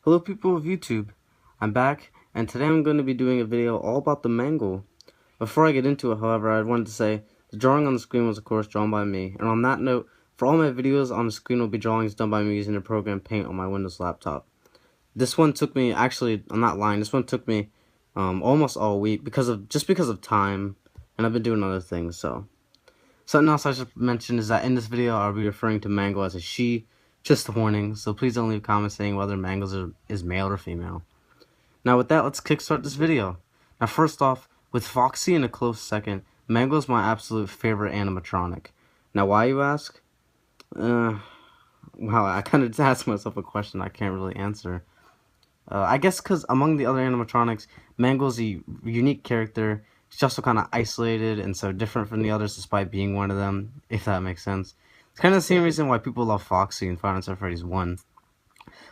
Hello people of YouTube, I'm back, and today I'm going to be doing a video all about the Mangle. Before I get into it, however, I wanted to say, the drawing on the screen was of course drawn by me, and on that note, for all my videos on the screen will be drawings done by me using the program Paint on my Windows laptop. This one took me, actually, I'm not lying, this one took me almost all week, because of time, and I've been doing other things, so. Something else I should mention is that in this video I'll be referring to Mangle as a she, just a warning, so please don't leave comments saying whether Mangle is male or female. Now with that, let's kickstart this video. Now first off, with Foxy in a close second, Mangle is my absolute favorite animatronic. Now why, you ask? Well, I kind of asked myself a question I can't really answer. I guess because among the other animatronics, Mangle's a unique character. He's also kind of isolated and so different from the others despite being one of them, if that makes sense. It's kind of the same reason why people love Foxy in Five Nights at Freddy's 1.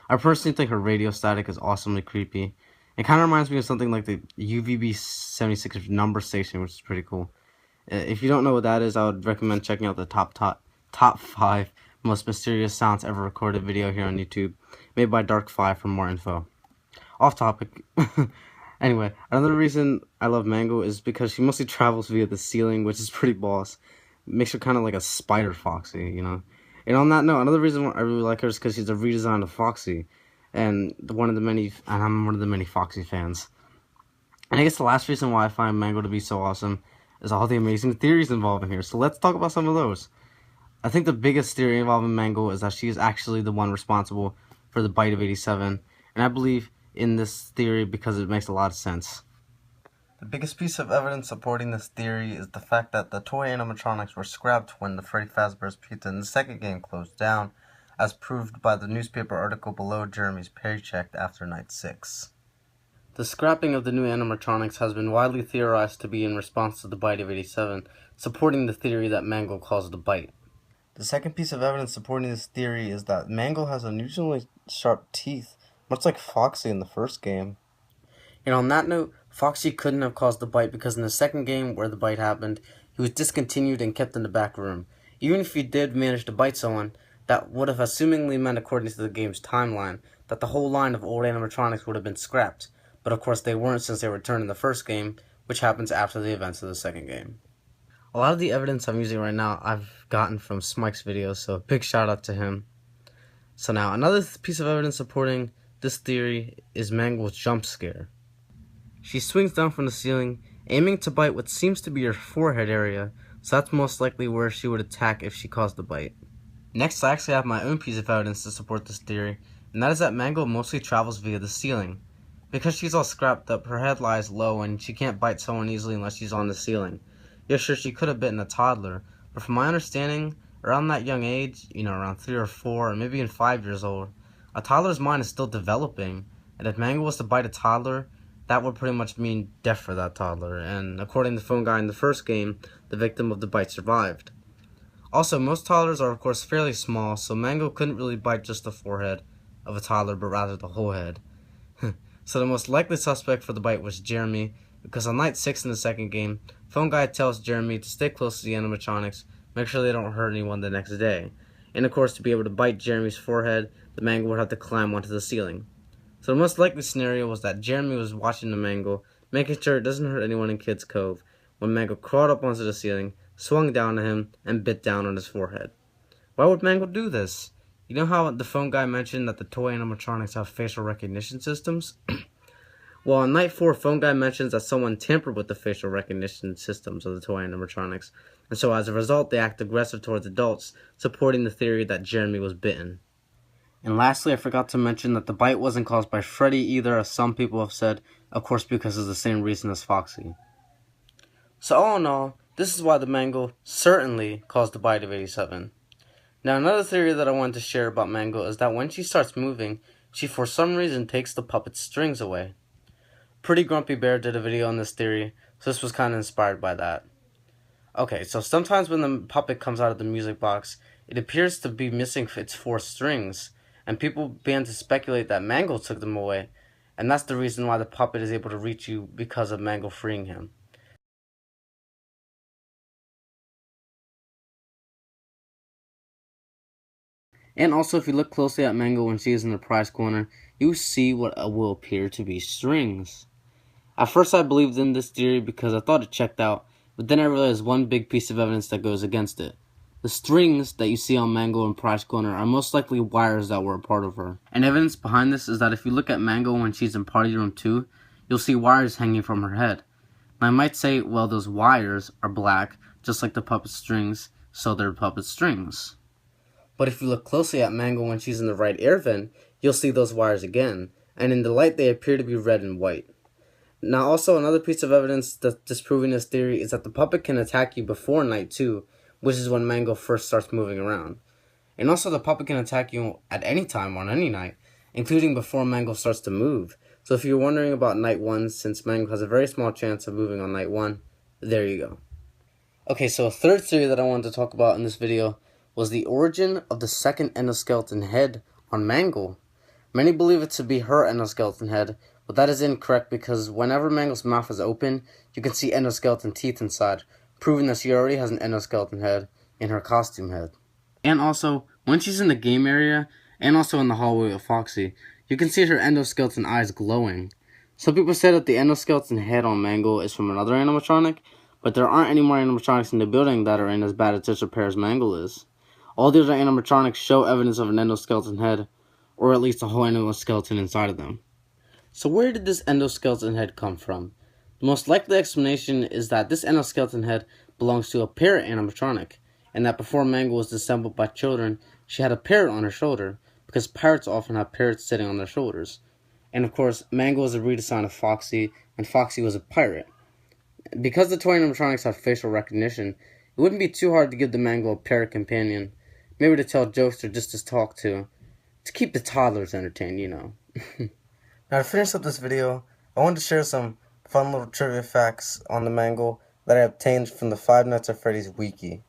I personally think her radio static is awesomely creepy. It kind of reminds me of something like the UVB-76 number station, which is pretty cool. If you don't know what that is, I would recommend checking out the top 5 most mysterious sounds ever recorded video here on YouTube, made by Dark5 for more info. Off topic. Anyway, another reason I love Mangle is because she mostly travels via the ceiling, which is pretty boss. Makes her kind of like a spider Foxy, you know. And on that note, another reason I really like her is because she's a redesign of Foxy, and I'm one of the many Foxy fans. And I guess the last reason why I find Mangle to be so awesome is all the amazing theories involved in here. So let's talk about some of those. I think the biggest theory involving Mangle is that she is actually the one responsible for the bite of 87, and I believe in this theory because it makes a lot of sense. The biggest piece of evidence supporting this theory is the fact that the toy animatronics were scrapped when the Freddy Fazbear's Pizza in the second game closed down, as proved by the newspaper article below Jeremy's paycheck after night 6. The scrapping of the new animatronics has been widely theorized to be in response to the bite of 87, supporting the theory that Mangle caused the bite. The second piece of evidence supporting this theory is that Mangle has unusually sharp teeth, much like Foxy in the first game. And on that note, Foxy couldn't have caused the bite because in the second game where the bite happened, he was discontinued and kept in the back room. Even if he did manage to bite someone, that would have assumingly meant, according to the game's timeline, that the whole line of old animatronics would have been scrapped. But of course they weren't, since they returned in the first game, which happens after the events of the second game. A lot of the evidence I'm using right now I've gotten from Smike's videos, so a big shout out to him. So now, another piece of evidence supporting this theory is Mangle's jump scare. She swings down from the ceiling, aiming to bite what seems to be her forehead area, so that's most likely where she would attack if she caused the bite. Next, I actually have my own piece of evidence to support this theory, and that is that Mangle mostly travels via the ceiling. Because she's all scrapped up, her head lies low and she can't bite someone easily unless she's on the ceiling. Yeah, sure, she could have bitten a toddler, but from my understanding, around that young age, around 3 or 4, or maybe even 5 years old, a toddler's mind is still developing, and if Mangle was to bite a toddler, that would pretty much mean death for that toddler, and according to the phone guy in the first game, the victim of the bite survived. Also, most toddlers are of course fairly small, so Mangle couldn't really bite just the forehead of a toddler, but rather the whole head. So the most likely suspect for the bite was Jeremy, because on night 6 in the second game, phone guy tells Jeremy to stay close to the animatronics, make sure they don't hurt anyone the next day. And of course, to be able to bite Jeremy's forehead, the Mangle would have to climb onto the ceiling. So the most likely scenario was that Jeremy was watching the Mangle, making sure it doesn't hurt anyone in Kids Cove, when Mangle crawled up onto the ceiling, swung down to him, and bit down on his forehead. Why would Mangle do this? You know how the phone guy mentioned that the toy animatronics have facial recognition systems? Well, on night 4, phone guy mentions that someone tampered with the facial recognition systems of the toy animatronics, and so as a result they act aggressive towards adults, supporting the theory that Jeremy was bitten. And lastly, I forgot to mention that the bite wasn't caused by Freddy either, as some people have said, of course because of the same reason as Foxy. So all in all, this is why the Mangle certainly caused the bite of 87. Now another theory that I wanted to share about Mangle is that when she starts moving, she for some reason takes the puppet's strings away. Pretty Grumpy Bear did a video on this theory, so this was kind of inspired by that. Okay, so sometimes when the puppet comes out of the music box, it appears to be missing its 4 strings, and people began to speculate that Mangle took them away, and that's the reason why the puppet is able to reach you, because of Mangle freeing him. And also, if you look closely at Mangle when she is in the prize corner, you see what will appear to be strings. At first I believed in this theory because I thought it checked out, but then I realized one big piece of evidence that goes against it. The strings that you see on Mangle and Prize Corner are most likely wires that were a part of her. And evidence behind this is that if you look at Mangle when she's in Party Room 2, you'll see wires hanging from her head. And I might say, well, those wires are black, just like the puppet strings, so they're puppet strings. But if you look closely at Mangle when she's in the right air vent, you'll see those wires again, and in the light they appear to be red and white. Now also another piece of evidence that's disproving this theory is that the puppet can attack you before night 2, which is when Mangle first starts moving around. And also the puppet can attack you at any time on any night, including before Mangle starts to move. So if you're wondering about night 1, since Mangle has a very small chance of moving on night 1, there you go. Okay, so a third theory that I wanted to talk about in this video was the origin of the second endoskeleton head on Mangle. Many believe it to be her endoskeleton head, but that is incorrect because whenever Mangle's mouth is open, you can see endoskeleton teeth inside, proving that she already has an endoskeleton head in her costume head. And also, when she's in the game area, and also in the hallway with Foxy, you can see her endoskeleton eyes glowing. Some people say that the endoskeleton head on Mangle is from another animatronic, but there aren't any more animatronics in the building that are in as bad a disrepair as Mangle is. All the other animatronics show evidence of an endoskeleton head, or at least a whole endoskeleton inside of them. So where did this endoskeleton head come from? The most likely explanation is that this endoskeleton head belongs to a parrot animatronic, and that before Mangle was disassembled by children, she had a parrot on her shoulder, because parrots often have parrots sitting on their shoulders. And of course, Mangle was a redesign of Foxy, and Foxy was a pirate. Because the toy animatronics have facial recognition, it wouldn't be too hard to give the Mangle a parrot companion, maybe to tell jokes or just to talk to keep the toddlers entertained, you know. Now to finish up this video, I wanted to share some fun little trivia facts on the Mangle that I obtained from the Five Nights at Freddy's wiki.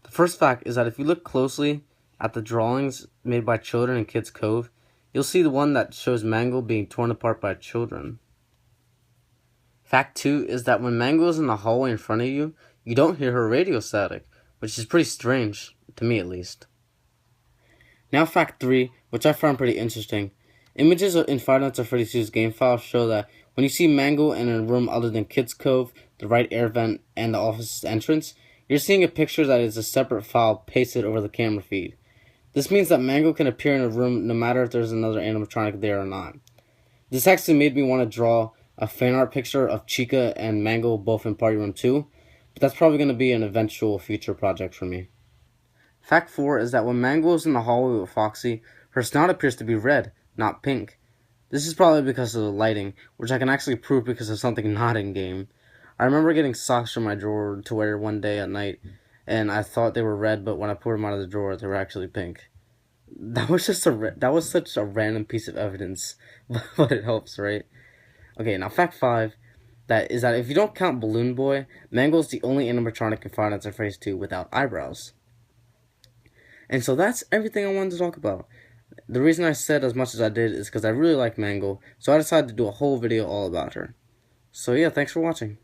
The first fact is that if you look closely at the drawings made by children in Kids Cove, you'll see the one that shows Mangle being torn apart by children. Fact 2 is that when Mangle is in the hallway in front of you, you don't hear her radio static, which is pretty strange, to me at least. Now fact 3, which I found pretty interesting. Images in Five Nights at Freddy's 2's game file show that when you see Mangle in a room other than Kids Cove, the right air vent, and the office's entrance, you're seeing a picture that is a separate file pasted over the camera feed. This means that Mangle can appear in a room no matter if there's another animatronic there or not. This actually made me want to draw a fan art picture of Chica and Mangle both in Party Room 2, but that's probably going to be an eventual future project for me. Fact 4 is that when Mangle is in the hallway with Foxy, her snout appears to be red, not pink. This is probably because of the lighting, which I can actually prove because of something not in-game. I remember getting socks from my drawer to wear one day at night, and I thought they were red, but when I pulled them out of the drawer, they were actually pink. That was such a random piece of evidence, but it helps, right? Okay, now fact 5, that if you don't count Balloon Boy, Mangle is the only animatronic in Five Nights at Freddy's 2 without eyebrows. And so that's everything I wanted to talk about. The reason I said as much as I did is because I really like Mangle, so I decided to do a whole video all about her. So yeah, thanks for watching.